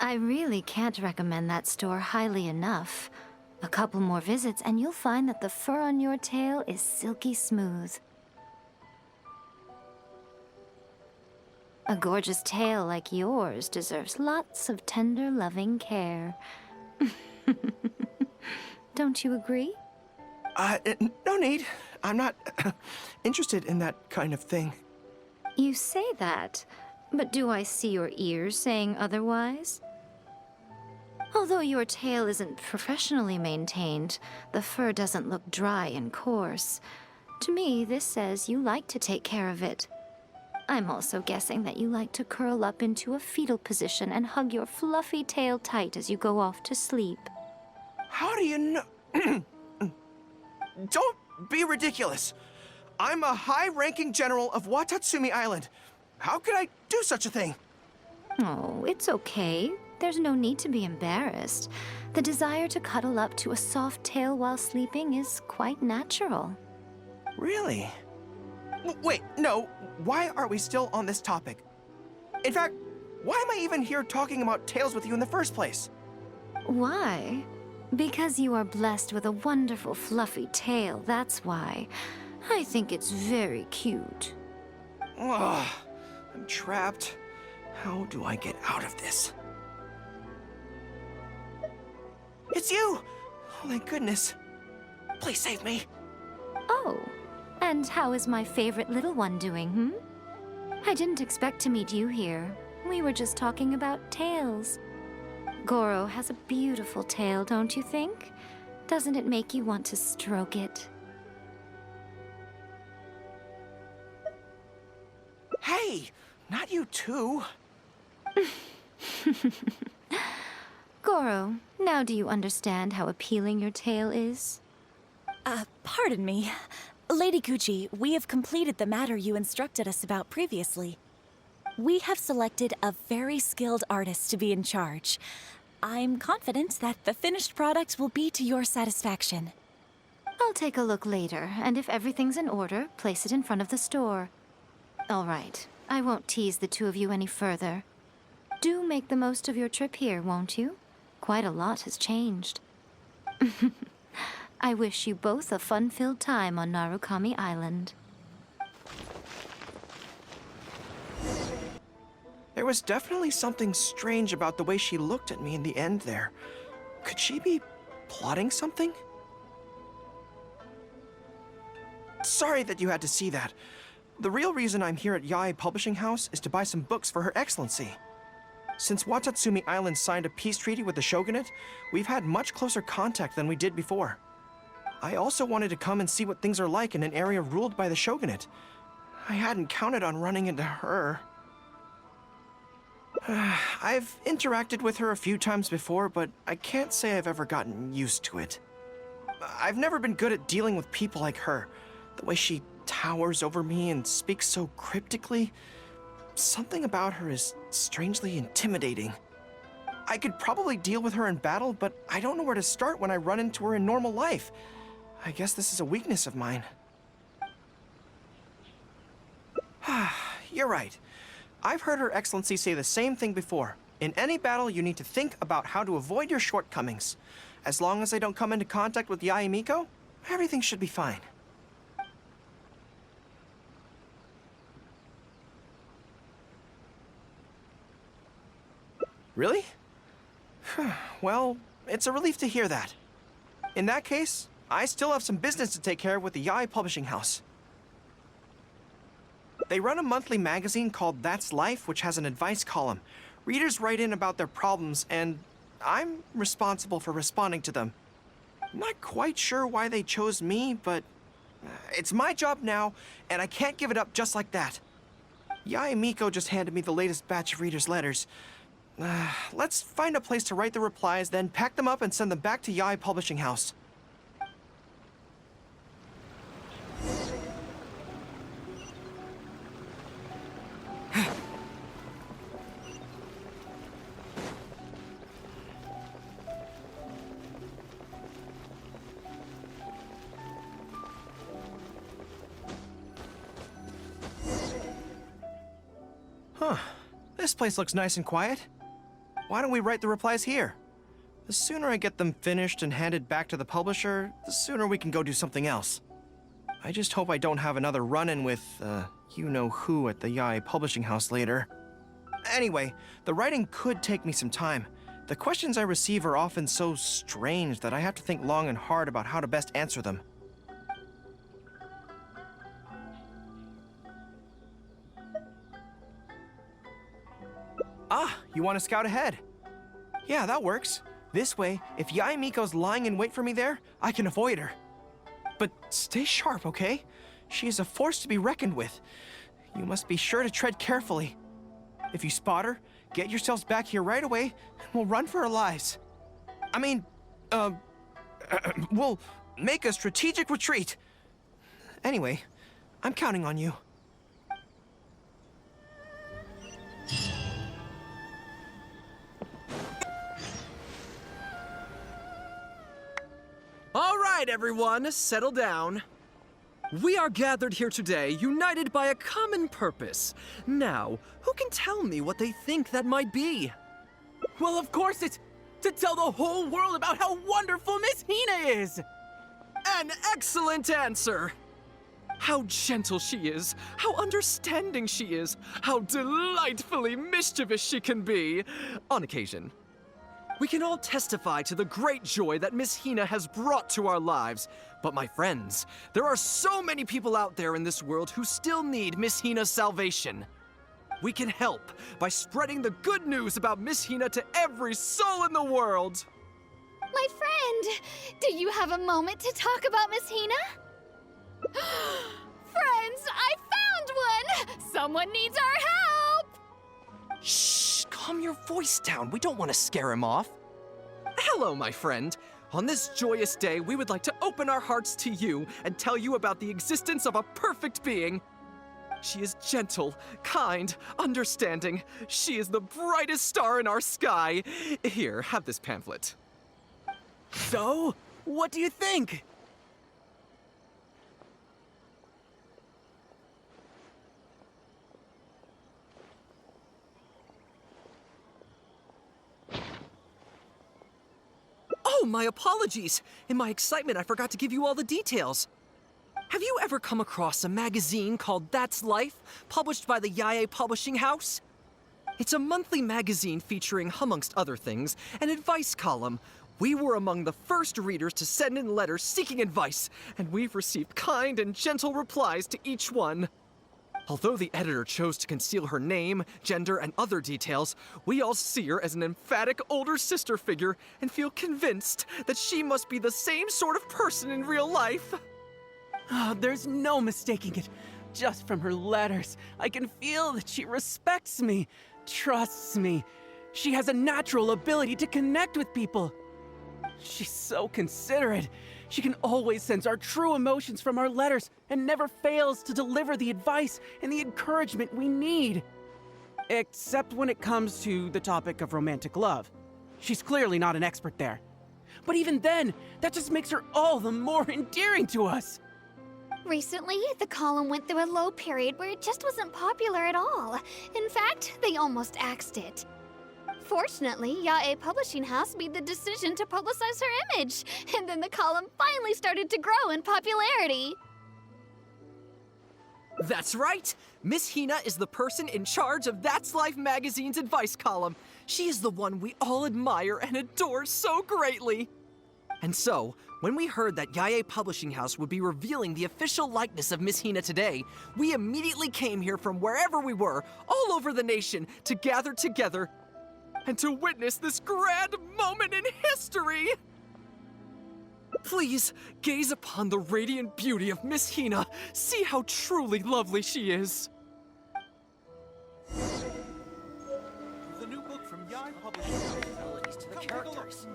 I really can't recommend that store highly enough. A couple more visits and you'll find that the fur on your tail is silky smooth. A gorgeous tail like yours deserves lots of tender, loving care. Don't you agree? No need. I'm not interested in that kind of thing. You say that, but do I see your ears saying otherwise? Although your tail isn't professionally maintained, the fur doesn't look dry and coarse. To me, this says you like to take care of it. I'm also guessing that you like to curl up into a fetal position and hug your fluffy tail tight as you go off to sleep. How do you know? Don't be ridiculous. I'm a high-ranking general of Watatsumi Island. How could I do such a thing? Oh, it's okay. There's no need to be embarrassed. The desire to cuddle up to a soft tail while sleeping is quite natural. Really? Wait, no. Why are we still on this topic? In fact, why am I even here talking about tails with you in the first place? Why? Because you are blessed with a wonderful fluffy tail, that's why. I think it's very cute. Ugh, I'm trapped. How do I get out of this? It's you! Oh, thank goodness. Please save me. Oh, and how is my favorite little one doing, I didn't expect to meet you here. We were just talking about tails. Gorou has a beautiful tail, don't you think? Doesn't it make you want to stroke it? Hey, not you too. Gorou, now do you understand how appealing your tail is? Pardon me. Lady Gucci, we have completed the matter you instructed us about previously. We have selected a very skilled artist to be in charge. I'm confident that the finished product will be to your satisfaction. I'll take a look later, and if everything's in order, place it in front of the store. All right, I won't tease the two of you any further. Do make the most of your trip here, won't you? Quite a lot has changed. I wish you both a fun-filled time on Narukami Island. There was definitely something strange about the way she looked at me in the end there. Could she be plotting something? Sorry that you had to see that. The real reason I'm here at Yae Publishing House is to buy some books for Her Excellency. Since Watatsumi Island signed a peace treaty with the shogunate, we've had much closer contact than we did before. I also wanted to come and see what things are like in an area ruled by the shogunate. I hadn't counted on running into her. I've interacted with her a few times before, but I can't say I've ever gotten used to it. I've never been good at dealing with people like her. The way she towers over me and speaks so cryptically. Something about her is strangely intimidating. I could probably deal with her in battle, but I don't know where to start when I run into her in normal life. I guess this is a weakness of mine. You're right. I've heard Her Excellency say the same thing before. In any battle, you need to think about how to avoid your shortcomings. As long as I don't come into contact with Yae Miko, everything should be fine. Really? Well, it's a relief to hear that. In that case, I still have some business to take care of with the Yae Publishing House. They run a monthly magazine called That's Life, which has an advice column. Readers write in about their problems, and I'm responsible for responding to them. I'm not quite sure why they chose me, but it's my job now, and I can't give it up just like that. Yae Miko just handed me the latest batch of readers' letters. Let's find a place to write the replies, then pack them up and send them back to Yae Publishing House. Huh. This place looks nice and quiet. why don't we write the replies here? The sooner I get them finished and handed back to the publisher, the sooner we can go do something else. I just hope I don't have another run-in with, you-know-who at the Yae Publishing House later. Anyway, the writing could take me some time. The questions I receive are often so strange that I have to think long and hard about how to best answer them. Ah, you want to scout ahead? Yeah, that works. This way, if Yae Miko's lying in wait for me there, I can avoid her. But stay sharp, okay? She is a force to be reckoned with. You must be sure to tread carefully. If you spot her, get yourselves back here right away, and we'll run for our lives. I mean, we'll make a strategic retreat. Anyway, I'm counting on you. All right, everyone, settle down. We are gathered here today, united by a common purpose. Now, who can tell me what they think that might be? Well, of course it's to tell the whole world about how wonderful Miss Hina is! An excellent answer! How gentle she is, how understanding she is, how delightfully mischievous she can be, on occasion. We can all testify to the great joy that Miss Hina has brought to our lives. But my friends, there are so many people out there in this world who still need Miss Hina's salvation. We can help by spreading the good news about Miss Hina to every soul in the world. My friend, do you have a moment to talk about Miss Hina? Friends, I found one! Someone needs our help! Shh, calm your voice down. We don't want to scare him off. Hello, my friend. On this joyous day, we would like to open our hearts to you and tell you about the existence of a perfect being. She is gentle, kind, understanding. She is the brightest star in our sky. Here, have this pamphlet. So, what do you think? Oh, my apologies. In my excitement, I forgot to give you all the details. Have you ever come across a magazine called That's Life, published by the Yae Publishing House? It's a monthly magazine featuring, amongst other things, an advice column. We were among the first readers to send in letters seeking advice, and we've received kind and gentle replies to each one. Although the editor chose to conceal her name, gender, and other details, we all see her as an emphatic older sister figure and feel convinced that she must be the same sort of person in real life. Oh, there's no mistaking it. Just from her letters, I can feel that she respects me, trusts me. She has a natural ability to connect with people. She's so considerate. She can always sense our true emotions from our letters and never fails to deliver the advice and the encouragement we need. Except when it comes to the topic of romantic love. She's clearly not an expert there. But even then, that just makes her all the more endearing to us. Recently, the column went through a low period where it just wasn't popular at all. In fact, they almost axed it. Fortunately, Yae Publishing House made the decision to publicize her image, and then the column finally started to grow in popularity. That's right! Miss Hina is the person in charge of That's Life magazine's advice column. She is the one we all admire and adore so greatly. And so, when we heard that Yae Publishing House would be revealing the official likeness of Miss Hina today, we immediately came here from wherever we were, all over the nation, to gather together and to witness this grand moment in history! Please, gaze upon the radiant beauty of Miss Hina. See how truly lovely she is. The new book from Yae Publishing House. To the characters.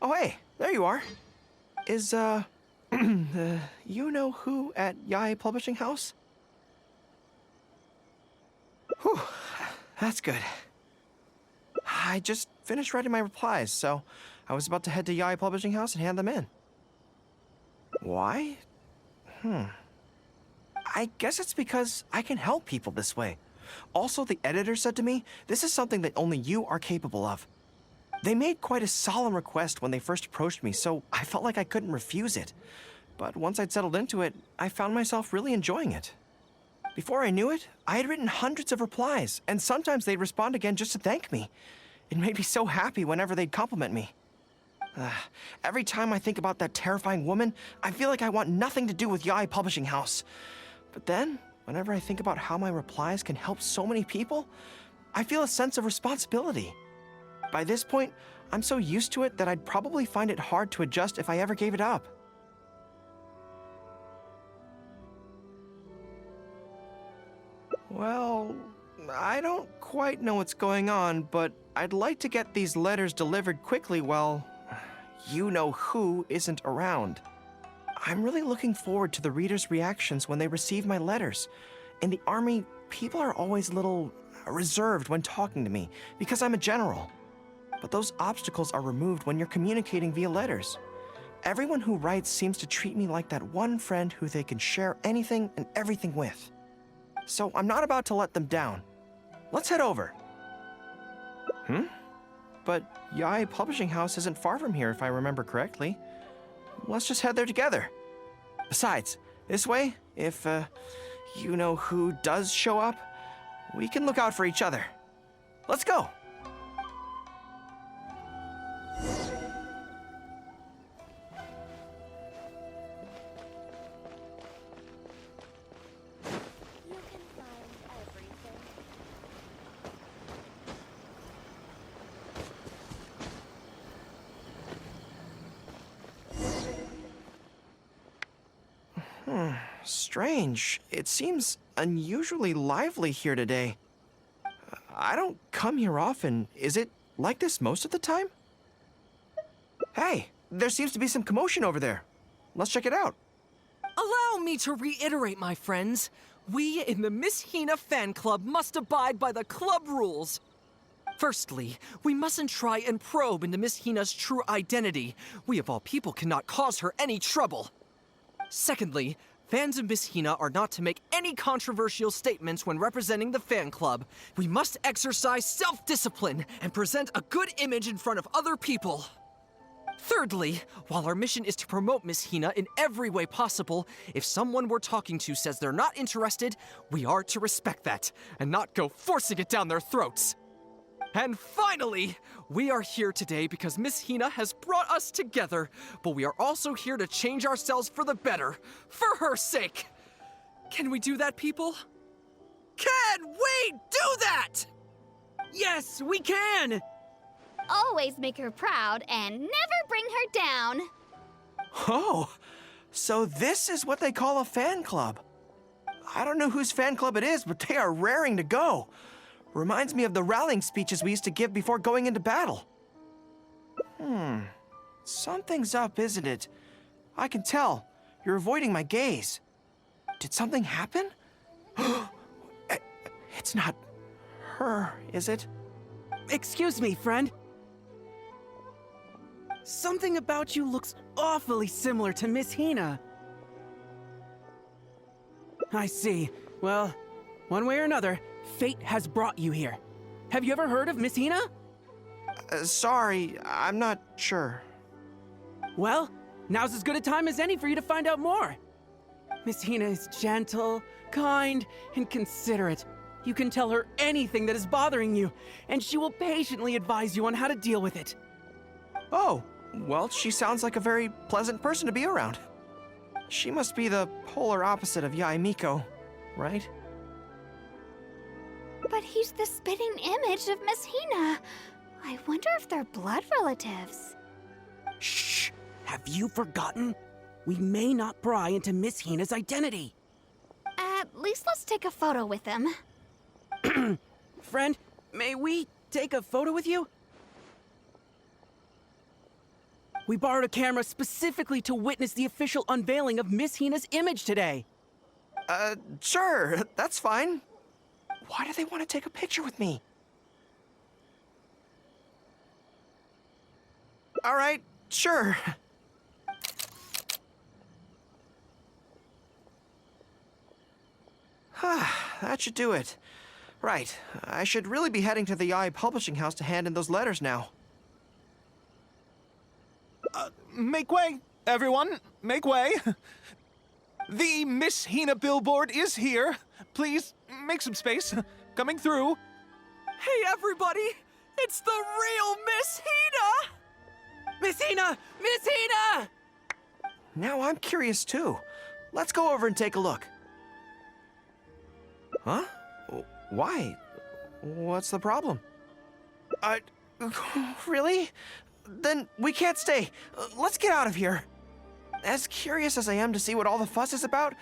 Oh, hey, there you are. Is, you-know-who at Yae Publishing House? Whew, that's good. I just finished writing my replies, so I was about to head to Yae Publishing House and hand them in. Why? I guess it's because I can help people this way. Also, the editor said to me, this is something that only you are capable of. They made quite a solemn request when they first approached me, so I felt like I couldn't refuse it. But once I'd settled into it, I found myself really enjoying it. Before I knew it, I had written hundreds of replies, and sometimes they'd respond again just to thank me. It made me so happy whenever they'd compliment me. Every time I think about that terrifying woman, I feel like I want nothing to do with Yae Publishing House. But then, whenever I think about how my replies can help so many people, I feel a sense of responsibility. By this point, I'm so used to it that I'd probably find it hard to adjust if I ever gave it up. Well, I don't quite know what's going on, but I'd like to get these letters delivered quickly while you-know-who isn't around. I'm really looking forward to the readers' reactions when they receive my letters. In the army, people are always a little reserved when talking to me because I'm a general. But those obstacles are removed when you're communicating via letters. Everyone who writes seems to treat me like that one friend who they can share anything and everything with. So I'm not about to let them down. Let's head over. But Yae Publishing House isn't far from here if I remember correctly. Let's just head there together. Besides, this way, if you-know-who does show up, we can look out for each other. Let's go! Strange. It seems unusually lively here today. I don't come here often. Is it like this most of the time? Hey, there seems to be some commotion over there. Let's check it out. Allow me to reiterate, my friends. We in the Miss Hina fan club must abide by the club rules. Firstly, we mustn't try and probe into Miss Hina's true identity. We of all people cannot cause her any trouble. Secondly, fans of Miss Hina are not to make any controversial statements when representing the fan club. We must exercise self-discipline and present a good image in front of other people. Thirdly, while our mission is to promote Miss Hina in every way possible, if someone we're talking to says they're not interested, we are to respect that and not go forcing it down their throats. And finally, we are here today because Miss Hina has brought us together, but we are also here to change ourselves for the better, for her sake. Can we do that, people? Can we do that? Yes, we can! Always make her proud and never bring her down. Oh, so this is what they call a fan club. I don't know whose fan club it is, but they are raring to go. Reminds me of the rallying speeches we used to give before going into battle. Something's up, isn't it? I can tell. You're avoiding my gaze. Did something happen? It's not her, is it? Excuse me, friend. Something about you looks awfully similar to Miss Hina. I see. Well, one way or another, fate has brought you here. Have you ever heard of Miss Hina? Sorry, I'm not sure. Well, now's as good a time as any for you to find out more. Miss Hina is gentle, kind, and considerate. You can tell her anything that is bothering you, and she will patiently advise you on how to deal with it. Oh, well, she sounds like a very pleasant person to be around. She must be the polar opposite of Yae Miko, right? But he's the spitting image of Miss Hina. I wonder if they're blood relatives. Shh! Have you forgotten? We may not pry into Miss Hina's identity. At least let's take a photo with them. Friend, may we take a photo with you? We borrowed a camera specifically to witness the official unveiling of Miss Hina's image today. Sure, that's fine. Why do they want to take a picture with me? All right, sure. That should do it. Right, I should really be heading to the YA Publishing House to hand in those letters now. Make way, everyone. Make way. The Miss Hina billboard is here. Please, make some space. Coming through. Hey, everybody! It's the real Miss Hina! Miss Hina! Miss Hina! Now I'm curious too. Let's go over and take a look. Huh? Why? What's the problem? Really? Then we can't stay. Let's get out of here. As curious as I am to see what all the fuss is about,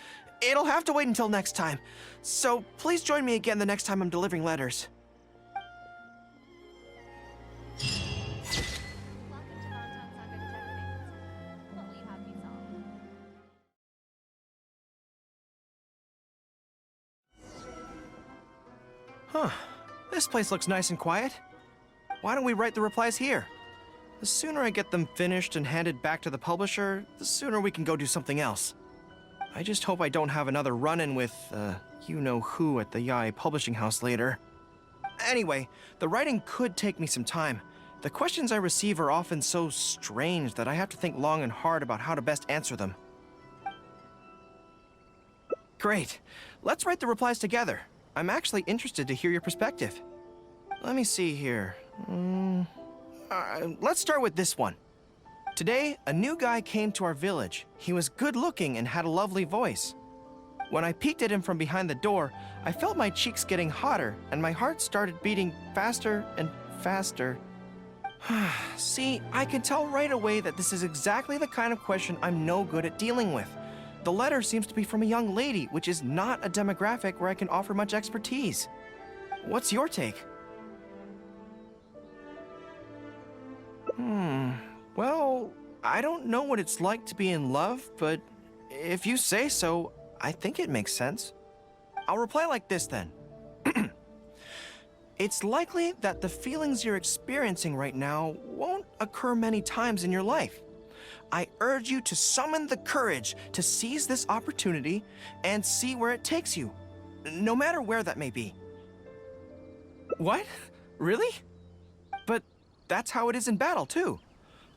it'll have to wait until next time. So please join me again the next time I'm delivering letters. Huh. This place looks nice and quiet. Why don't we write the replies here? The sooner I get them finished and handed back to the publisher, the sooner we can go do something else. I just hope I don't have another run-in with, you-know-who at the YA Publishing House later. Anyway, the writing could take me some time. The questions I receive are often so strange that I have to think long and hard about how to best answer them. Great. Let's write the replies together. I'm actually interested to hear your perspective. Let me see here. Let's start with this one. Today, a new guy came to our village. He was good-looking and had a lovely voice. When I peeked at him from behind the door, I felt my cheeks getting hotter, and my heart started beating faster and faster. See, I can tell right away that this is exactly the kind of question I'm no good at dealing with. The letter seems to be from a young lady, which is not a demographic where I can offer much expertise. What's your take? Well, I don't know what it's like to be in love, but if you say so, I think it makes sense. I'll reply like this then. It's likely that the feelings you're experiencing right now won't occur many times in your life. I urge you to summon the courage to seize this opportunity and see where it takes you, no matter where that may be. What? Really? But that's how it is in battle, too.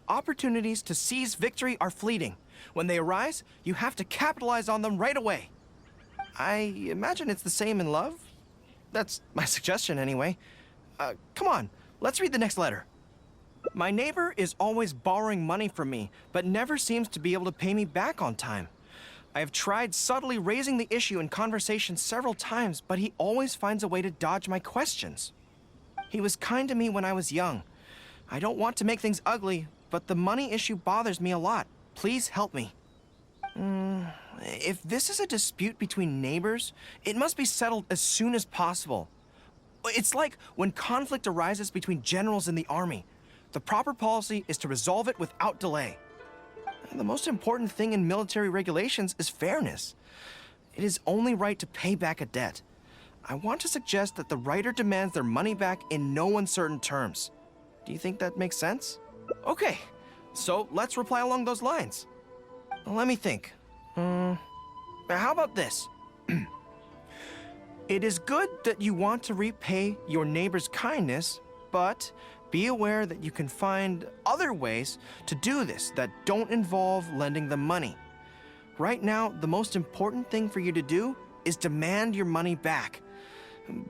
Opportunities to seize victory are fleeting. When they arise, you have to capitalize on them right away. I imagine it's the same in love. That's my suggestion, anyway. Come on, let's read the next letter. My neighbor is always borrowing money from me, but never seems to be able to pay me back on time. I have tried subtly raising the issue in conversation several times, but he always finds a way to dodge my questions. He was kind to me when I was young. I don't want to make things ugly, but the money issue bothers me a lot. Please help me. If this is a dispute between neighbors, it must be settled as soon as possible. It's like when conflict arises between generals in the army. The proper policy is to resolve it without delay. The most important thing in military regulations is fairness. It is only right to pay back a debt. I want to suggest that the writer demands their money back in no uncertain terms. Do you think that makes sense? Okay, so let's reply along those lines. Let me think. How about this? It is good that you want to repay your neighbor's kindness, but be aware that you can find other ways to do this that don't involve lending them money. Right now, the most important thing for you to do is demand your money back.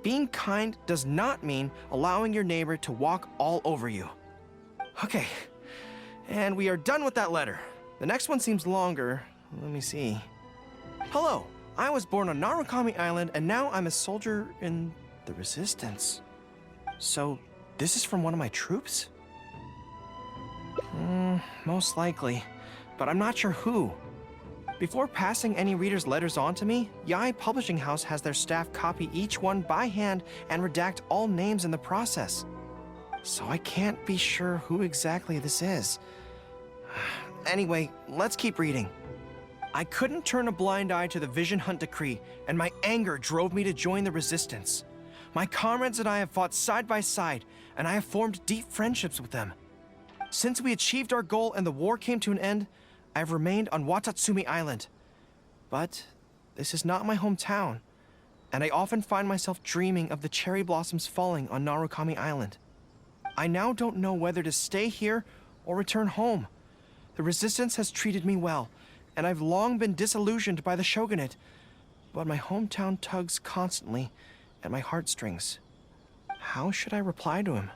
Being kind does not mean allowing your neighbor to walk all over you. Okay, and we are done with that letter. The next one seems longer. Let me see. Hello, I was born on Narukami Island, and now I'm a soldier in the Resistance. So, this is from one of my troops? Most likely, but I'm not sure who. Before passing any reader's letters on to me, YA Publishing House has their staff copy each one by hand and redact all names in the process. So I can't be sure who exactly this is. Anyway, let's keep reading. I couldn't turn a blind eye to the Vision Hunt decree, and my anger drove me to join the Resistance. My comrades and I have fought side by side, and I have formed deep friendships with them. Since we achieved our goal and the war came to an end, I have remained on Watatsumi Island. But this is not my hometown. and I often find myself dreaming of the cherry blossoms falling on Narukami Island. I now don't know whether to stay here or return home. The Resistance has treated me well, and I've long been disillusioned by the Shogunate, but my hometown tugs constantly at my heartstrings. How should I reply to him?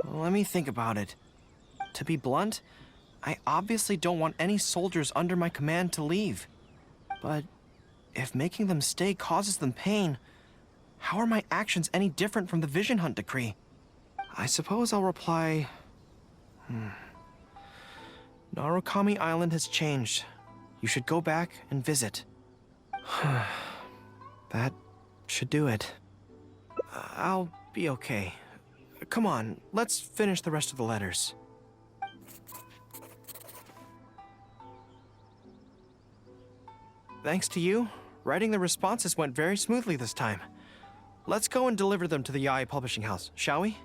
Let me think about it. To be blunt, I obviously don't want any soldiers under my command to leave. But if making them stay causes them pain, how are my actions any different from the Vision Hunt decree? I suppose I'll reply... Narukami Island has changed. You should go back and visit. That should do it. I'll be okay. Come on, let's finish the rest of the letters. Thanks to you, writing the responses went very smoothly this time. Let's go and deliver them to the Yae Publishing House, shall we?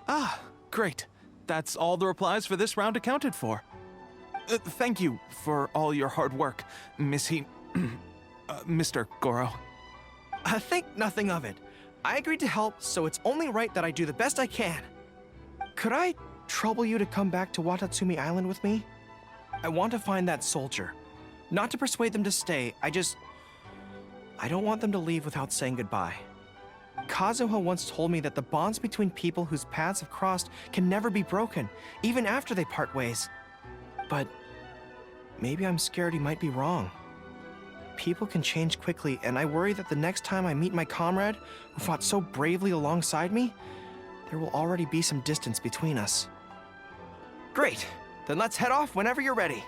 Ah, great. That's all the replies for this round accounted for. Thank you for all your hard work, Mr. Gorou. Think nothing of it. I agreed to help, so it's only right that I do the best I can. Could I trouble you to come back to Watatsumi Island with me? I want to find that soldier. Not to persuade them to stay, I don't want them to leave without saying goodbye. Kazuha once told me that the bonds between people whose paths have crossed can never be broken, even after they part ways. But maybe I'm scared he might be wrong. People can change quickly, and I worry that the next time I meet my comrade, who fought so bravely alongside me, there will already be some distance between us. Great! Then let's head off whenever you're ready.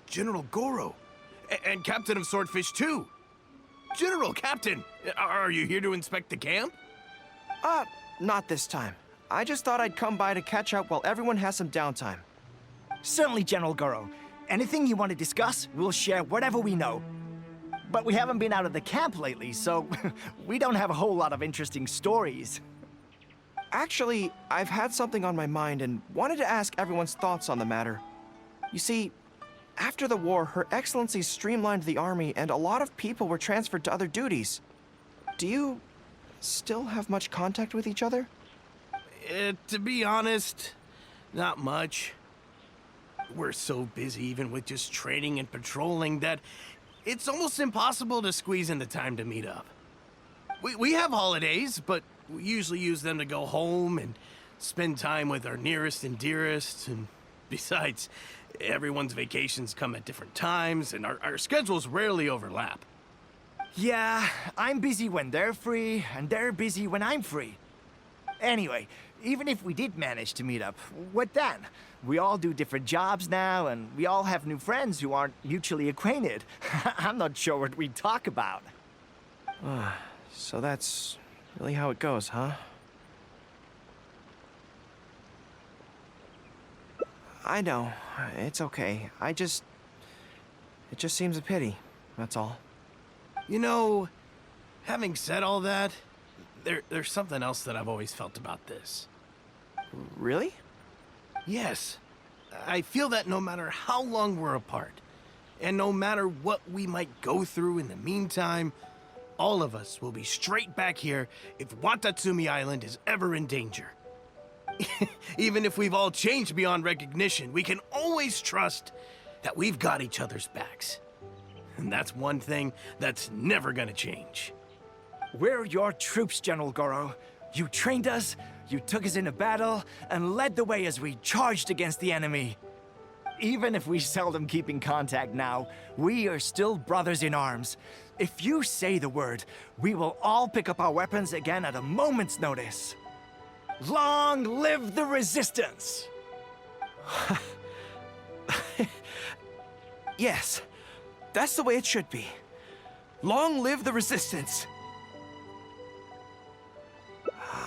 General Gorou, and Captain of Swordfish too. General, Captain, are you here to inspect the camp? Not this time. I just thought I'd come by to catch up while everyone has some downtime. Certainly, General Gorou. Anything you want to discuss, we'll share whatever we know. But we haven't been out of the camp lately, so we don't have a whole lot of interesting stories. Actually, I've had something on my mind and wanted to ask everyone's thoughts on the matter. You see, after the war, Her Excellency streamlined the army and a lot of people were transferred to other duties. Do you still have much contact with each other? To be honest, not much. We're so busy even with just training and patrolling that it's almost impossible to squeeze in the time to meet up. We have holidays, but we usually use them to go home and spend time with our nearest and dearest, and besides, everyone's vacations come at different times, and our schedules rarely overlap. Yeah, I'm busy when they're free, and they're busy when I'm free. Anyway, even if we did manage to meet up, what then? We all do different jobs now, and we all have new friends who aren't mutually acquainted. I'm not sure what we'd talk about. So that's really how it goes, huh? I know. It's okay. It just seems a pity, that's all. You know, having said all that, there's something else that I've always felt about this. Really? Yes. I feel that no matter how long we're apart, and no matter what we might go through in the meantime, all of us will be straight back here if Watatsumi Island is ever in danger. Even if we've all changed beyond recognition, we can always trust that we've got each other's backs. And that's one thing that's never gonna change. We're your troops, General Gorou. You trained us, you took us into battle, and led the way as we charged against the enemy. Even if we seldom keep in contact now, we are still brothers in arms. If you say the word, we will all pick up our weapons again at a moment's notice. Long live the Resistance! Yes, that's the way it should be. Long live the Resistance!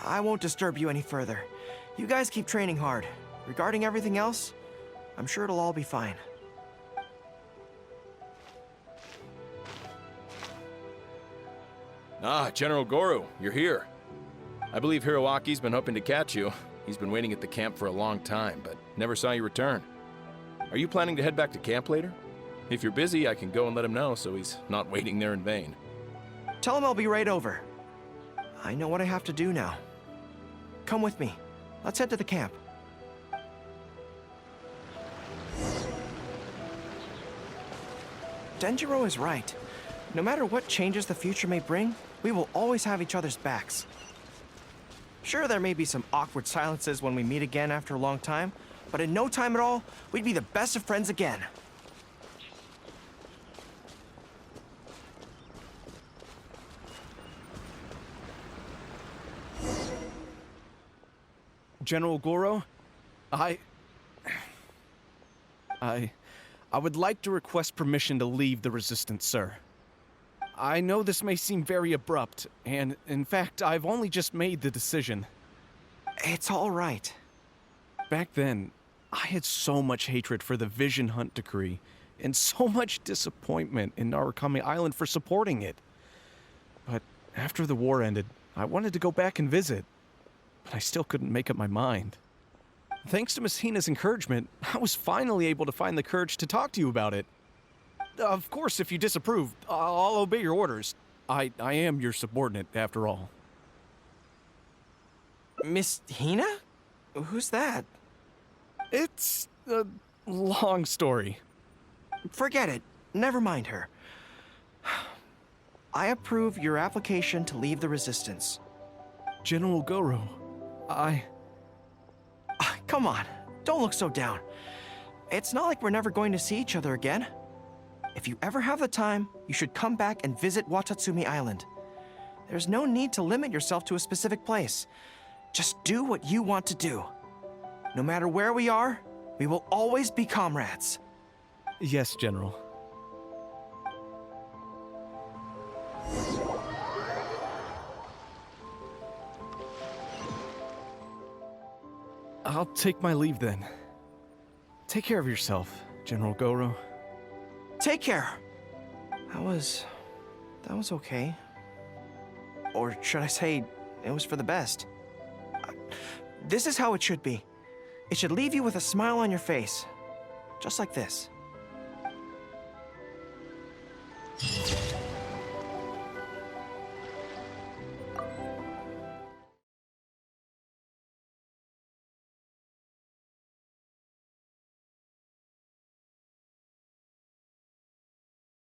I won't disturb you any further. You guys keep training hard. Regarding everything else, I'm sure it'll all be fine. Ah, General Gorou, you're here. I believe Hiroaki's been hoping to catch you. He's been waiting at the camp for a long time, but never saw you return. Are you planning to head back to camp later? If you're busy, I can go and let him know so he's not waiting there in vain. Tell him I'll be right over. I know what I have to do now. Come with me. Let's head to the camp. Denjiro is right. No matter what changes the future may bring, we will always have each other's backs. Sure, there may be some awkward silences when we meet again after a long time, but in no time at all, we'd be the best of friends again. General Gorou, I would like to request permission to leave the Resistance, sir. I know this may seem very abrupt, and in fact, I've only just made the decision. It's all right. Back then, I had so much hatred for the Vision Hunt decree, and so much disappointment in Narukami Island for supporting it. But after the war ended, I wanted to go back and visit, but I still couldn't make up my mind. Thanks to Miss Hina's encouragement, I was finally able to find the courage to talk to you about it. Of course, if you disapprove, I'll obey your orders. I am your subordinate, after all. Miss Hina? Who's that? It's a long story. Forget it. Never mind her. I approve your application to leave the Resistance. General Gorou, Come on, don't look so down. It's not like we're never going to see each other again. If you ever have the time, you should come back and visit Watatsumi Island. There's no need to limit yourself to a specific place. Just do what you want to do. No matter where we are, we will always be comrades. Yes, General. I'll take my leave then. Take care of yourself, General Gorou. Take care. That was okay. Or should I say, it was for the best. This is how it should be. It should leave you with a smile on your face. Just like this.